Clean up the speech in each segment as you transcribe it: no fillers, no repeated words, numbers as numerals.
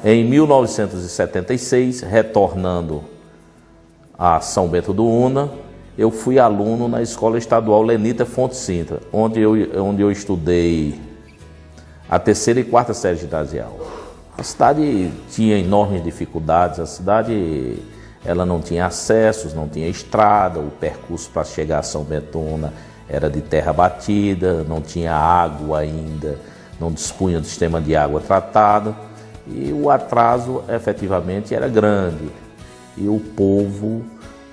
Em 1976, retornando a São Bento do Una, eu fui aluno na Escola Estadual Lenita Fonte Sintra, onde eu estudei a 3ª e 4ª série ginasial. A cidade tinha enormes dificuldades, a cidade ela não tinha acessos, não tinha estrada, o percurso para chegar a São Bento do Una era de terra batida, não tinha água ainda, não dispunha do sistema de água tratada e o atraso efetivamente era grande. E o povo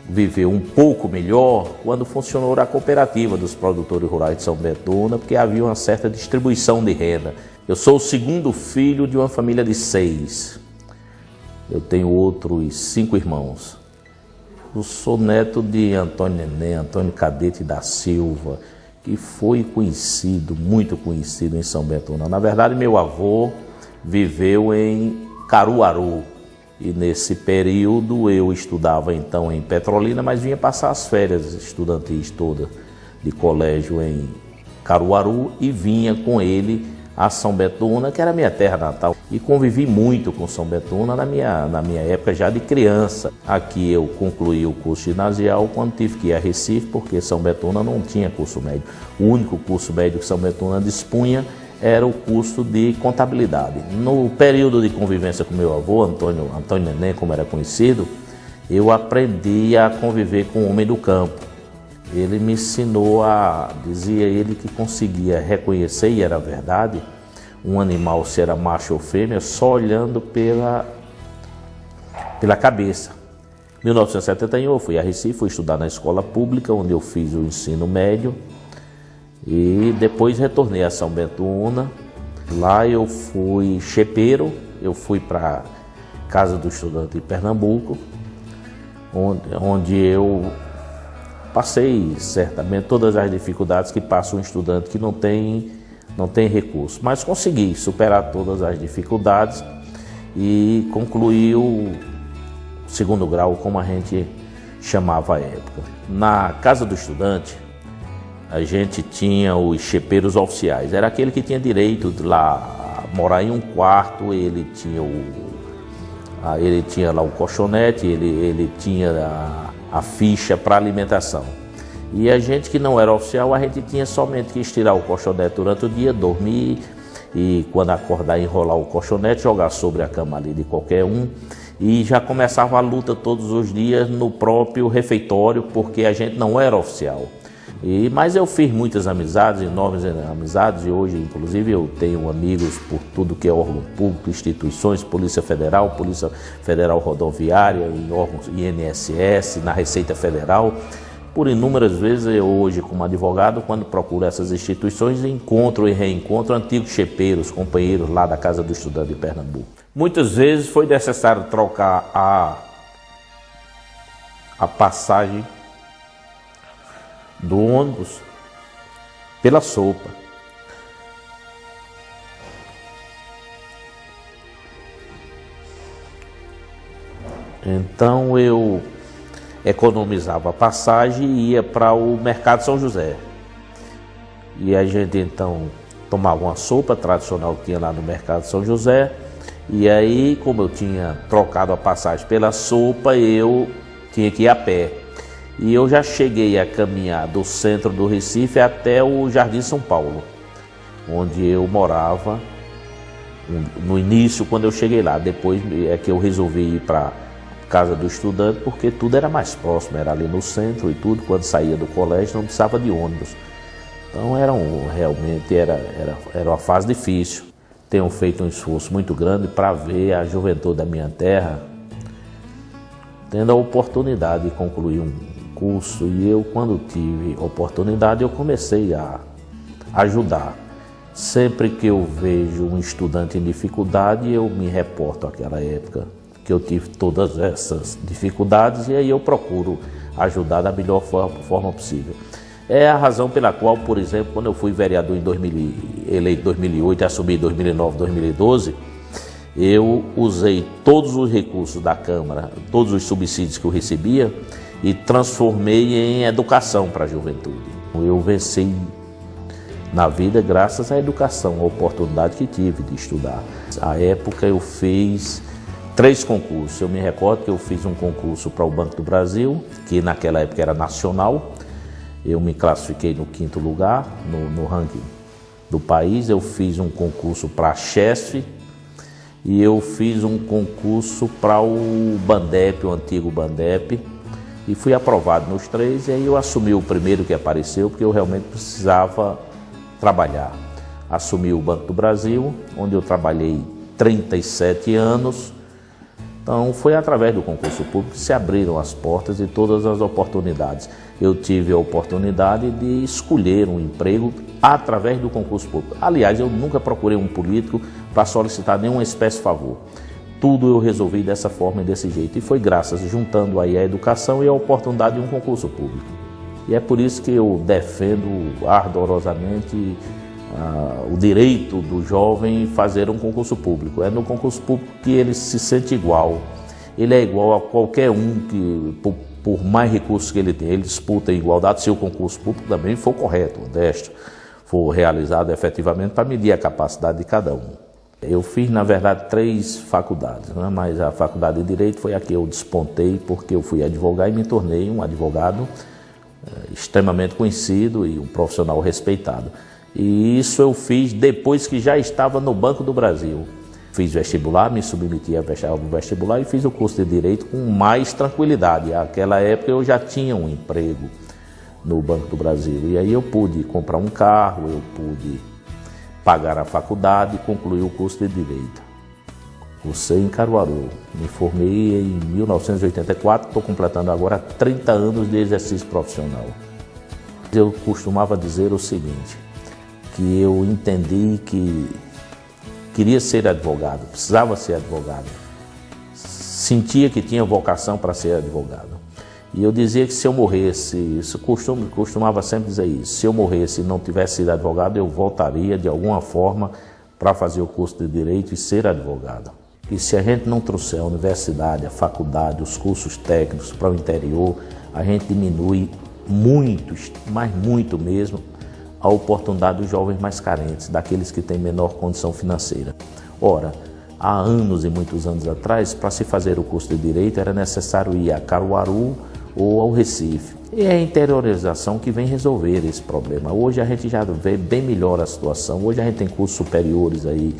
viveu um pouco melhor quando funcionou a cooperativa dos produtores rurais de São Bento do Una, porque havia uma certa distribuição de renda. Eu sou o 2º filho de uma família de 6. Eu tenho outros 5 irmãos. Eu sou neto de Antônio Neném, Antônio Cadete da Silva, que foi conhecido, muito conhecido em São Bento do Una. Na verdade, meu avô viveu em Caruaru. E nesse período eu estudava então em Petrolina, mas vinha passar as férias estudantis todas de colégio em Caruaru e vinha com ele a São Bento do Una, que era a minha terra natal. E convivi muito com São Bento do Una na minha época já de criança. Aqui eu concluí o curso ginasial quando tive que ir a Recife, porque São Bento do Una não tinha curso médio. O único curso médio que São Bento do Una dispunha era o curso de contabilidade. No período de convivência com meu avô, Antônio Neném, como era conhecido, eu aprendi a conviver com o homem do campo. Ele me ensinou dizia ele que conseguia reconhecer, e era verdade, um animal se era macho ou fêmea só olhando pela cabeça. Em 1971 eu fui a Recife, fui estudar na escola pública, onde eu fiz o ensino médio. E depois retornei a São Bento do Una. Lá eu fui chepeiro, eu fui para a Casa do Estudante de Pernambuco, onde eu passei certamente todas as dificuldades que passa um estudante que não tem recurso. Mas consegui superar todas as dificuldades e concluí o 2º grau, como a gente chamava à época. Na Casa do Estudante, a gente tinha os chepeiros oficiais, era aquele que tinha direito de lá morar em um quarto, ele tinha lá o colchonete, ele tinha a ficha para alimentação. E a gente que não era oficial, a gente tinha somente que estirar o colchonete durante o dia, dormir e quando acordar enrolar o colchonete, jogar sobre a cama ali de qualquer um. E já começava a luta todos os dias no próprio refeitório, porque a gente não era oficial. Mas eu fiz muitas amizades, enormes amizades, e hoje, inclusive, eu tenho amigos por tudo que é órgão público, instituições, Polícia Federal Rodoviária, em órgãos INSS, na Receita Federal. Por inúmeras vezes, eu hoje, como advogado, quando procuro essas instituições, encontro e reencontro antigos chepeiros, companheiros lá da Casa do Estudante de Pernambuco. Muitas vezes foi necessário trocar a passagem do ônibus pela sopa. Então eu economizava a passagem e ia para o Mercado São José. E a gente então tomava uma sopa tradicional que tinha lá no Mercado São José. E aí, como eu tinha trocado a passagem pela sopa, eu tinha que ir a pé. E eu já cheguei a caminhar do centro do Recife até o Jardim São Paulo, onde eu morava no início, quando eu cheguei lá. Depois é que eu resolvi ir para Casa do Estudante, porque tudo era mais próximo, era ali no centro e tudo. Quando saía do colégio não precisava de ônibus. Então realmente era uma fase difícil. Tenho feito um esforço muito grande para ver a juventude da minha terra tendo a oportunidade de concluir um curso, e eu, quando tive oportunidade, eu comecei a ajudar. Sempre que eu vejo um estudante em dificuldade, eu me reporto àquela época que eu tive todas essas dificuldades, e aí eu procuro ajudar da melhor forma possível. É a razão pela qual, por exemplo, quando eu fui vereador eleito em 2008 e assumi em 2009, 2012, eu usei todos os recursos da Câmara, todos os subsídios que eu recebia, e transformei em educação para a juventude. Eu venci na vida graças à educação, à oportunidade que tive de estudar. À época eu fiz 3 concursos. Eu me recordo que eu fiz um concurso para o Banco do Brasil, que naquela época era nacional. Eu me classifiquei no 5º lugar no ranking do país. Eu fiz um concurso para a Chesf e eu fiz um concurso para o Bandep, o antigo Bandep, e fui aprovado nos 3. E aí eu assumi o primeiro que apareceu, porque eu realmente precisava trabalhar. Assumi o Banco do Brasil, onde eu trabalhei 37 anos. Então foi através do concurso público que se abriram as portas e todas as oportunidades. Eu tive a oportunidade de escolher um emprego através do concurso público. Aliás, eu nunca procurei um político para solicitar nenhuma espécie de favor. Tudo eu resolvi dessa forma e desse jeito. E foi graças, juntando aí a educação e a oportunidade de um concurso público. E é por isso que eu defendo ardorosamente o direito do jovem fazer um concurso público. É no concurso público que ele se sente igual. Ele é igual a qualquer um que, por mais recursos que ele tem, ele disputa em igualdade se o concurso público também for correto, honesto, for realizado efetivamente para medir a capacidade de cada um. Eu fiz, na verdade, 3 faculdades, né? Mas a faculdade de Direito foi a que eu despontei porque eu fui advogar e me tornei um advogado extremamente conhecido e um profissional respeitado. E isso eu fiz depois que já estava no Banco do Brasil. Fiz vestibular, me submeti ao vestibular e fiz o curso de Direito com mais tranquilidade. Naquela época eu já tinha um emprego no Banco do Brasil. E aí eu pude comprar um carro, eu pude pagar a faculdade e concluir o curso de Direito. Cursei em Caruaru. Me formei em 1984, estou completando agora 30 anos de exercício profissional. Eu costumava dizer o seguinte, que eu entendi que queria ser advogado, precisava ser advogado, sentia que tinha vocação para ser advogado. E eu dizia que se eu morresse, costumava sempre dizer isso, se eu morresse e não tivesse sido advogado, eu voltaria de alguma forma para fazer o curso de Direito e ser advogado. E se a gente não trouxer a universidade, a faculdade, os cursos técnicos para o interior, a gente diminui muito, mas muito mesmo, a oportunidade dos jovens mais carentes, daqueles que têm menor condição financeira. Ora, há anos e muitos anos atrás, para se fazer o curso de Direito, era necessário ir a Caruaru ou ao Recife. E é a interiorização que vem resolver esse problema. Hoje a gente já vê bem melhor a situação. Hoje a gente tem cursos superiores aí,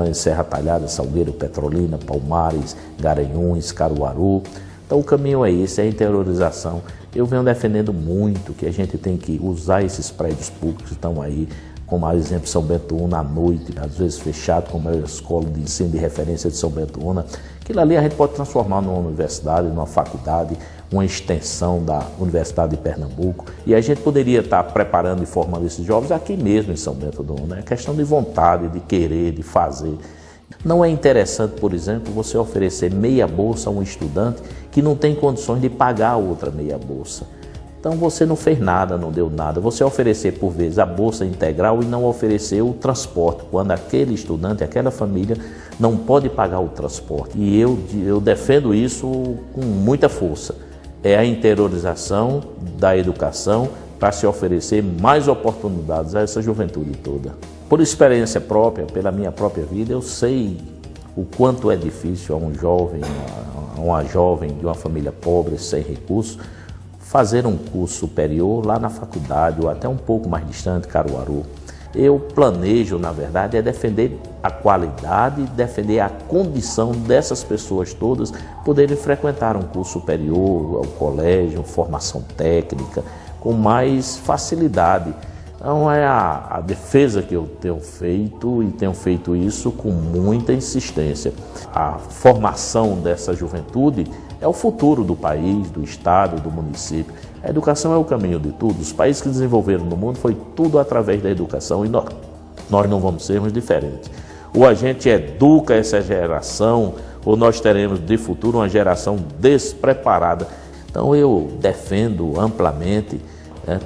em Serra Talhada, Salgueiro, Petrolina, Palmares, Garanhuns, Caruaru. Então o caminho é esse, é a interiorização. Eu venho defendendo muito que a gente tem que usar esses prédios públicos que estão aí, como a exemplo São Bento Una à noite, às vezes fechado, como é a escola de ensino de referência de São Bento Una. Aquilo ali a gente pode transformar numa universidade, numa faculdade, uma extensão da Universidade de Pernambuco. E a gente poderia estar preparando e formando esses jovens aqui mesmo em São Bento do Una. É questão de vontade, de querer, de fazer. Não é interessante, por exemplo, você oferecer meia bolsa a um estudante que não tem condições de pagar a outra meia bolsa. Então você não fez nada, não deu nada. Você oferecer por vezes a bolsa integral e não oferecer o transporte, quando aquele estudante, aquela família não pode pagar o transporte. E eu defendo isso com muita força. É a interiorização da educação para se oferecer mais oportunidades a essa juventude toda. Por experiência própria, pela minha própria vida, eu sei o quanto é difícil a um jovem, a uma jovem de uma família pobre, sem recursos, fazer um curso superior lá na faculdade ou até um pouco mais distante, Caruaru. Eu planejo, na verdade, é defender a qualidade, defender a condição dessas pessoas todas poderem frequentar um curso superior, ao colégio, formação técnica, com mais facilidade. Então é a defesa que eu tenho feito e tenho feito isso com muita insistência. A formação dessa juventude é o futuro do país, do estado, do município. A educação é o caminho de tudo. Os países que desenvolveram no mundo foi tudo através da educação e nós não vamos sermos diferentes. Ou a gente educa essa geração ou nós teremos de futuro uma geração despreparada. Então eu defendo amplamente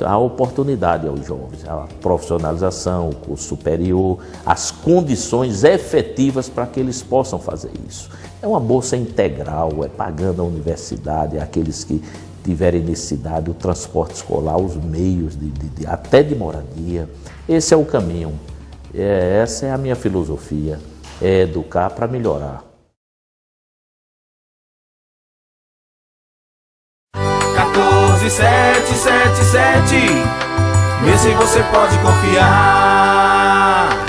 a oportunidade aos jovens, a profissionalização, o curso superior, as condições efetivas para que eles possam fazer isso. É uma bolsa integral, é pagando a universidade, aqueles que tiverem necessidade, o transporte escolar, os meios até de moradia. Esse é o caminho. Essa é a minha filosofia, é educar para melhorar. 14777, nesse você pode confiar.